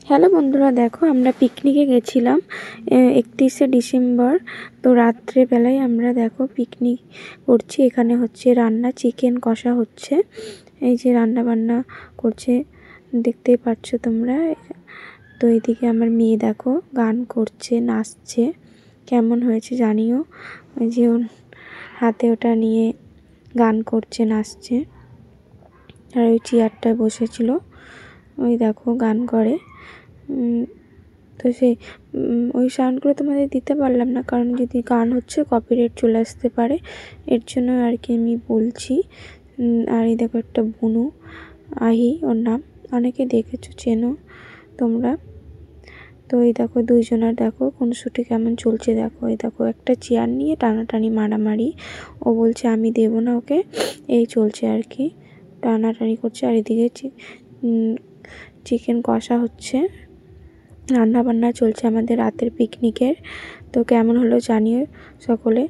Hello বন্ধুরা, দেখো আমরা পিকনিকে গেছিলাম 31শে ডিসেম্বর। তো রাত্রেবেলায় আমরা দেখো পিকনিক করছি। এখানে হচ্ছে রান্না, চিকেন কষা হচ্ছে। এই যে রান্না বান্না করছে, দেখতেই পাচ্ছ তোমরা। তো এইদিকে আমার মেয়ে দেখো গান করছে, নাচছে। কেমন হয়েছে জানিও। ওই যে ওর হাতে ওটা নিয়ে গান করছে, নাচছে। আর ওই চেয়ারটায় বসেছিল, ওই দেখো গান করে। তো সেই ওই সাউন্ডগুলো তোমাদের দিতে পারলাম না, কারণ যদি গান হচ্ছে কপিরাইট চলে আসতে পারে, এর জন্য আর কি আমি বলছি। আর এই দেখো একটা বুনু, আহি ওর নাম, অনেকে দেখেছো, চেনো তোমরা। তো এই দেখো দুইজনের দেখো কোন শুটে কেমন চলছে। দেখো এই দেখো একটা চেয়ার নিয়ে টানাটানি মারামারি। ও বলছে আমি দেবো না ওকে, এই চলছে আর কি, টানাটানি করছে। আর এদিকে চিকেন কষা হচ্ছে, রান্না বান্না চলছে আমাদের রাতের পিকনিকের। তো কেমন হলো জানিও সকলে।